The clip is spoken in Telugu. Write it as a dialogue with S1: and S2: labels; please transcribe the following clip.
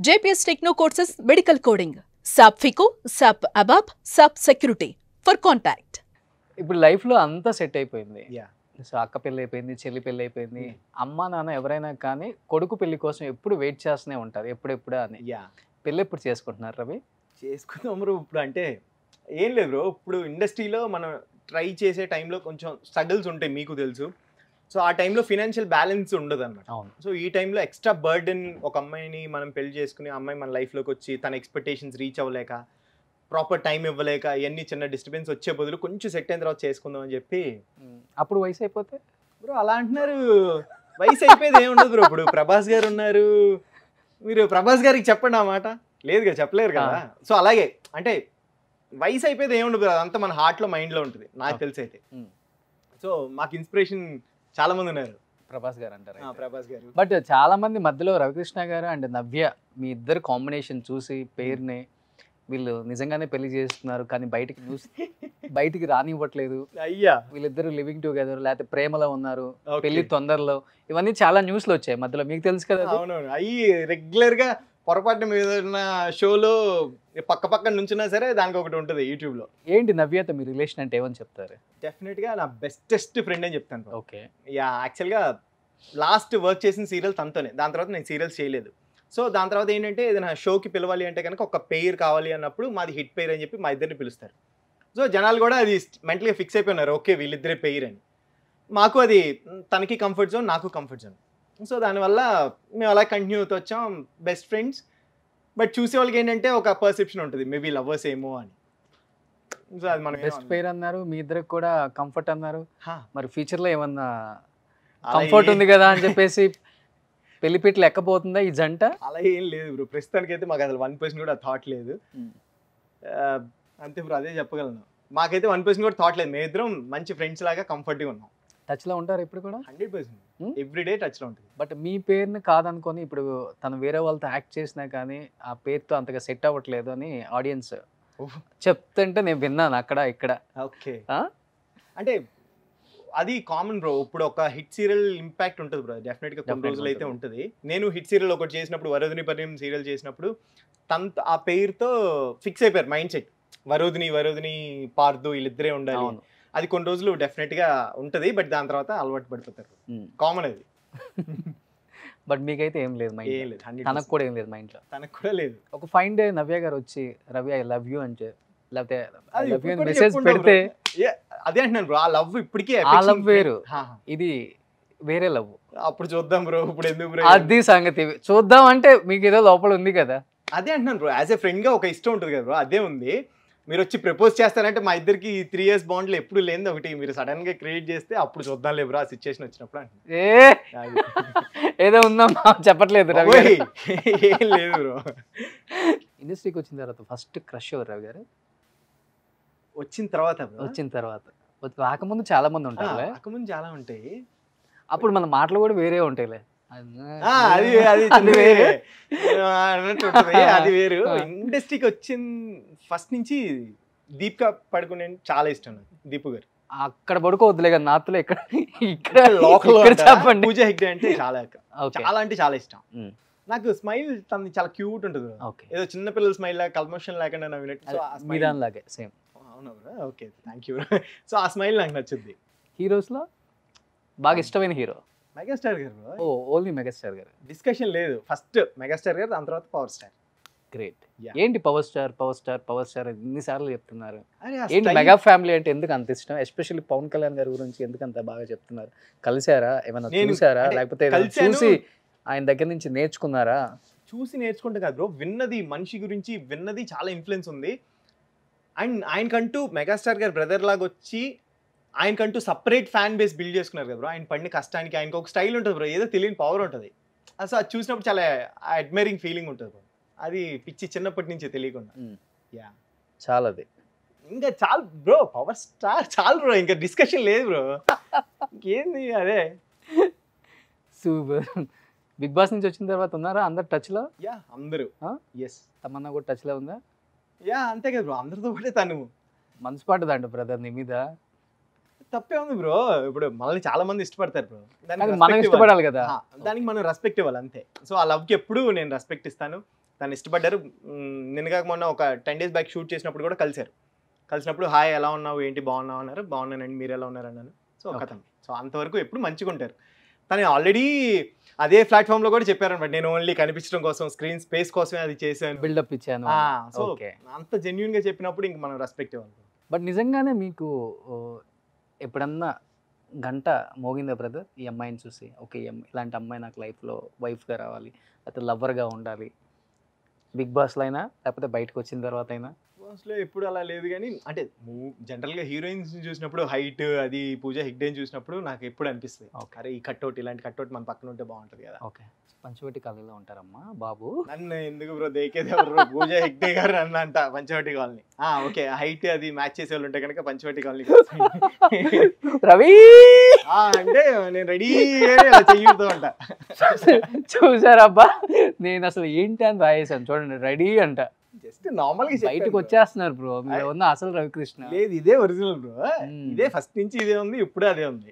S1: JPS Techno courses medical coding, SAP FICO, SAP ABAP, SAP Security. For contact.
S2: ఇప్పుడు లైఫ్లో అంతా సెట్ అయిపోయింది.
S3: యా
S2: సో అక్క పెళ్ళి అయిపోయింది, చెల్లి పెళ్ళి అయిపోయింది. అమ్మ నాన్న ఎవరైనా కానీ కొడుకు పెళ్లి కోసం ఎప్పుడు వెయిట్ చేస్తూనే ఉంటారు, ఎప్పుడెప్పుడా అని.
S3: యా
S2: పెళ్ళి ఎప్పుడు చేసుకుంటున్నారు రవి?
S3: చేసుకుందాం బ్రో. ఇప్పుడు అంటే ఏం లేదు బ్రో, ఇప్పుడు ఇండస్ట్రీలో మనం ట్రై చేసే టైంలో కొంచెం స్ట్రగుల్స్ ఉంటాయి, మీకు తెలుసు. సో ఆ టైంలో ఫినాన్షియల్ బ్యాలెన్స్ ఉండదు అనమాట.
S2: అవును.
S3: సో ఈ టైంలో ఎక్స్ట్రా బర్డెన్, ఒక అమ్మాయిని మనం పెళ్లి చేసుకుని అమ్మాయి మన లైఫ్లోకి వచ్చి తన ఎక్స్పెక్టేషన్స్ రీచ్ అవ్వలేక, ప్రాపర్ టైం ఇవ్వలేక, ఇవన్నీ చిన్న డిస్టర్బెన్స్ వచ్చే బదులు కొంచెం సెట్ అయిన తర్వాత చేసుకుందాం అని చెప్పి.
S2: అప్పుడు వయసు అయిపోతే
S3: బ్రో అలా అంటున్నారు, వయసు అయిపోయేది ఏమి ఉండదు బ్రో. ఇప్పుడు ప్రభాస్ గారు ఉన్నారు, మీరు ప్రభాస్ గారికి చెప్పండి ఆ మాట. లేదుగా, చెప్పలేరు కదా. సో అలాగే అంటే వయసు అయిపోయేది ఏమి ఉండదు, అదంతా మన హార్ట్లో మైండ్లో ఉంటుంది, నాకు తెలిసి అయితే. సో మాకు ఇన్స్పిరేషన్ చాలా మంది ఉన్నారు.
S2: ప్రభాస్ గారు అంటారు.
S3: ప్రభాస్ గారు.
S2: బట్ చాలా మంది మధ్యలో రవికృష్ణ గారు అండ్ నవ్య, మీ ఇద్దరు కాంబినేషన్ చూసి పేరుని వీళ్ళు నిజంగానే పెళ్లి చేస్తున్నారు కానీ బయటికి రానివ్వట్లేదు,
S3: అయ్యా
S2: వీళ్ళిద్దరు లివింగ్ టుగెదర్ లేకపోతే ప్రేమలో ఉన్నారు, పెళ్లి తొందరలో, ఇవన్నీ చాలా న్యూస్లో వచ్చాయి మధ్యలో, మీకు తెలుసు కదా?
S3: అవునవును, అవి రెగ్యులర్ గా పొరపాటున మీద షోలో పక్కన నుంచున్నా సరే దానికి ఒకటి ఉంటుంది యూట్యూబ్లో.
S2: ఏంటి నవ్యతో మీ రిలేషన్ అంటే ఏమని చెప్తారు?
S3: డెఫినెట్గా నా బెస్టెస్ట్ ఫ్రెండ్ అని చెప్తాను.
S2: ఓకే.
S3: యా, యాక్చువల్గా లాస్ట్ వర్క్ చేసిన సీరియల్ తనతోనే, దాని తర్వాత నేను సీరియల్స్ చేయలేదు. సో దాని తర్వాత ఏంటంటే ఏదైనా షోకి పిలవాలి అంటే కనుక ఒక పెయిర్ కావాలి అన్నప్పుడు మాది హిట్ పెయిర్ అని చెప్పి మా ఇద్దరిని పిలుస్తారు. సో జనాలు కూడా అది మెంటల్గా ఫిక్స్ అయిపోయినారు, ఓకే వీళ్ళిద్దరే పెయిర్ అని. మాకు అది తనకి కంఫర్ట్ జోన్, నాకు కంఫర్ట్ జోన్. సో దానివల్ల మేము అలా కంటిన్యూ అవుతూ వచ్చాం, బెస్ట్ ఫ్రెండ్స్. బట్ చూసే వాళ్ళకి ఏంటంటే ఒక పర్సెప్షన్ ఉంటుంది, మేబీ లవర్స్ ఏమో అని. సో అది మన
S2: బెస్ట్ పెయిర్ అన్నారు, మీ ఇద్దరికి కూడా కంఫర్ట్ అన్నారు. మరి ఫ్యూచర్లో ఏమన్నా
S3: అలా
S2: కంఫర్ట్ ఉంది కదా అని చెప్పేసి పెళ్లిపీటలు ఎక్కబోతుందా ఈ జంట?
S3: అలా ఏం లేదు బ్రో, ప్రస్తుతానికి అయితే మాకు అసలు 1% కూడా థాట్ లేదు. అంతే బ్రో, అదే చెప్పగలను. మాకైతే 1% కూడా థాట్ లేదు, మేమిద్దరం మంచి ఫ్రెండ్స్ లాగా కంఫర్ట్గా ఉన్నాం.
S2: టచ్లో ఉంటారు ఇప్పుడు కూడా?
S3: 100% ఎవ్రీడే టచ్లో ఉంటుంది.
S2: బట్ మీ పేరుని కాదనుకొని ఇప్పుడు తను వేరే వాళ్ళతో యాక్ట్ చేసినా కానీ ఆ పేరుతో అంతగా సెట్ అవ్వట్లేదు అని ఆడియన్స్ చెప్తుంటే నేను విన్నాను అక్కడ ఇక్కడ.
S3: ఓకే, అంటే అది కామన్ బ్రో. ఇప్పుడు ఒక హిట్ సీరియల్ ఇంపాక్ట్ ఉంటుంది బ్రో, డెఫినెట్గా కొన్ని రోజులు అయితే ఉంటుంది. నేను హిట్ సీరియల్ ఒకటి చేసినప్పుడు, వరోధిని పరిణయం సీరియల్ చేసినప్పుడు తన ఆ పేరుతో ఫిక్స్ అయిపోయారు మైండ్ సెట్, వరోధిని పార్దు వీళ్ళిద్దరే ఉండాలి. అది కొన్ని రోజులు డెఫినెట్గా ఉంటుంది, బట్ దాని తర్వాత అలవాటు పడిపోతారు, కామన్ అది.
S2: బట్ మీకైతే ఏం లేదు మైండ్?
S3: ఏం లేదు.
S2: తనకు కూడా ఏం లేదు మైండ్లో?
S3: తనకు కూడా లేదు.
S2: ఒక ఫైన్ డే నవ్య గారు వచ్చి రవి ఐ లవ్ యూ అంటే, లేకపోతే ఐ లవ్ యూ మెసేజ్ పెడితే,
S3: అదే అంటున్నాను బ్రో, ఆ లవ్ ఇప్పటికే
S2: ఆ లవ్ వేరు, ఇది వేరే లవ్.
S3: అప్పుడు చూద్దాం బ్రో, ఇప్పుడు ఎందుకు బ్రో?
S2: అది సంగతి చూద్దాం అంటే మీకు ఏదో లోపల ఉంది కదా.
S3: అదే అంటున్నాను బ్రో, యాజ్ ఏ ఫ్రెండ్ గా ఒక ఇష్టం ఉంటుంది కదా బ్రో, అదే ఉంది. మీరు వచ్చి ప్రపోజ్ చేస్తారంటే మా ఇద్దరికి 3 years బాండ్లు ఎప్పుడు లేని ఒకటి మీరు సడన్ గా క్రియేట్ చేస్తే అప్పుడు చూద్దాం లేదు బ్రో, ఆ సిచ్యువేషన్ వచ్చినప్పుడు అంటే.
S2: ఏదో ఉందమ్మా చెప్పట్లేదు రవి.
S3: ఏం లేదు బ్రో.
S2: ఇండస్ట్రీకి వచ్చిన తర్వాత ఫస్ట్ క్రష్ ఎవరు రవి గారు?
S3: వచ్చిన తర్వాత
S2: రాకముందు చాలా మంది ఉంటారు,
S3: రాకముందు చాలా ఉంటాయి.
S2: అప్పుడు మన మాటలు కూడా వేరే ఉంటాయిలే.
S3: అది వేరే అన్నట్టు ఉంటుంది, అది వేరు. ఇండస్ట్రీకి వచ్చిన ఫస్ట్ నుంచి దీపిక పడుకునే చాలా ఇష్టం నాకు, దీపు గారు.
S2: అక్కడ పడుకోవద్దులే కదా, నార్త్లో ఇక్కడ
S3: లోకల్
S2: చెప్పండి.
S3: పూజ హెగ్డే అంటే చాలా అంటే చాలా ఇష్టం నాకు. స్మైల్ తనది చాలా క్యూట్ ఉంటుంది, ఏదో చిన్న పిల్లల స్మైల్ లాగా, కల్మోషన్ లేకుండా
S2: నవ్వినట్టు సేమ్.
S3: అవునా? Okay, thank you. సో ఆ స్మైల్ నాకు నచ్చుద్ది.
S2: హీరోస్లో బాగా ఇష్టమైన హీరో?
S3: మెగాస్టార్ గారు.
S2: ఓ, ఓన్లీ మెగాస్టార్ గారు,
S3: డిస్కషన్ లేదు. ఫస్ట్ మెగాస్టార్ గారు, దాని తర్వాత పవర్ స్టార్.
S2: గ్రేట్. ఏంటి పవర్ స్టార్ ఎన్నిసార్లు చెప్తున్నారు? ఏంటి మెగా ఫ్యామిలీ అంటే ఎందుకు అంత ఇష్టం? ఎస్పెషల్లీ పవన్ కళ్యాణ్ గారి గురించి ఎందుకు అంత బాగా చెప్తున్నారు? కలిసారా, ఏమైనా చూసారా, లేకపోతే చూసి ఆయన దగ్గర నుంచి నేర్చుకున్నారా?
S3: చూసి నేర్చుకుంటే కాదు బ్రో, విన్నది, మనిషి గురించి విన్నది చాలా ఇన్ఫ్లుయెన్స్ ఉంది. అండ్ ఆయనకంటూ మెగాస్టార్ గారు బ్రదర్ లాగా వచ్చి ఆయనకంటూ సపరేట్ ఫ్యాన్ బేస్ బిల్డ్ చేసుకున్నారు కదా బ్రో. ఆయన పడిన కష్టానికి ఆయనకు ఒక స్టైల్ ఉంటుంది బ్రో, ఏదో తెలియని పవర్ ఉంటుంది. అసలు అది చూసినప్పుడు చాలా అడ్మైరింగ్ ఫీలింగ్ ఉంటుంది బ్రో, అది పిచ్చి చిన్నప్పటి నుంచే తెలియకుండా. యా,
S2: చాలా అది
S3: ఇంకా చాలు బ్రో, పవర్ స్టార్ చాలు బ్రో, ఇంకా డిస్కషన్ లేదు బ్రో, ఇంకేంది అదే.
S2: సూపర్. బిగ్ బాస్ నుంచి వచ్చిన తర్వాత ఉన్నారా అందరు టచ్లో?
S3: యా, అందరూ. ఎస్,
S2: తమన్నా కూడా టచ్లో ఉందా?
S3: యా, అంతే కదా బ్రో, అందరితో పాటే తను
S2: మనసు పడ్డదంట బ్రదర్ నీ మీద.
S3: తప్పే ఉంది బ్రో, ఇప్పుడు మనల్ని చాలా మంది ఇష్టపడతారు బ్రో,
S2: మనం ఇష్టపడాలి కదా,
S3: దానికి మనం రెస్పెక్ట్ ఇవ్వాలి అంతే. సో ఆ లవ్కి ఎప్పుడు నేను రెస్పెక్ట్ ఇస్తాను. తను ఇష్టపడ్డారు. నిన్నగాక మొన్న ఒక 10 days బ్యాక్ షూట్ చేసినప్పుడు కూడా కలిసినప్పుడు హాయ్ ఎలా ఉన్నావు ఏంటి బాగున్నావు అన్నారు. బాగున్నానండి మీరు ఎలా ఉన్నారు అన్నాను. సో కథం. సో అంతవరకు ఎప్పుడు మంచిగా ఉంటారు. తను ఆల్రెడీ అదే ప్లాట్ఫామ్ లో కూడా చెప్పారనమాట, నేను ఓన్లీ కనిపించడం కోసం స్క్రీన్ స్పేస్ కోసమే అది చేశాను,
S2: బిల్డప్ ఇచ్చాను.
S3: సో అంత జెన్యున్ గా చెప్పినప్పుడు ఇంక మనం రెస్పెక్ట్ ఇవ్వాలి.
S2: బట్ నిజంగానే మీకు ఎప్పుడన్నా గంట మోగిందా బ్రదర్ ఈ అమ్మాయిని చూసి, ఓకే ఇలాంటి అమ్మాయి నాకు లైఫ్లో వైఫ్గా రావాలి, లేకపోతే లవర్గా ఉండాలి, బిగ్ బాస్లో అయినా లేకపోతే బయటకు వచ్చిన తర్వాత అయినా?
S3: లో ఎప్పుడు అలా లేదు కానీ అంటే జనరల్ గా హీరోయిన్స్ చూసినప్పుడు హైట్ అది పూజ హెగ్డేని చూసినప్పుడు నాకు ఎప్పుడు అనిపిస్తుంది, అరే ఈ కట్అవుట్ ఇలాంటి కట్అవుట్ మన పక్కన ఉంటే బాగుంటది కదా.
S2: ఓకే, పంచవటి కాలనీలో ఉంటారమ్మా బాబు.
S3: నన్ను ఎందుకు బ్రో దేకేది ఎవరు, పూజ హెగ్డే గారు నన్ను అంట పంచవటి కాలనీ. ఓకే హైట్ అది మ్యాచ్ చేసే వాళ్ళు ఉంటే కనుక పంచవటి కాలనీ
S2: రవి
S3: అంటే నేను రెడీ చెయ్యతో అంట.
S2: చూసారబ్బా, నేను అసలు ఏంటి అని రాయేసాను చూడండి, రెడీ అంట.
S3: జస్ట్ నార్మల్ గా
S2: బయటకు వచ్చేస్తున్నారు బ్రో, మీరు ఉన్న అసలు రవికృష్ణ
S3: లేదు, ఇదే ఒరిజినల్ బ్రో, ఇదే ఫస్ట్ నుంచి ఇదే ఉంది, ఇప్పుడే అదే ఉంది.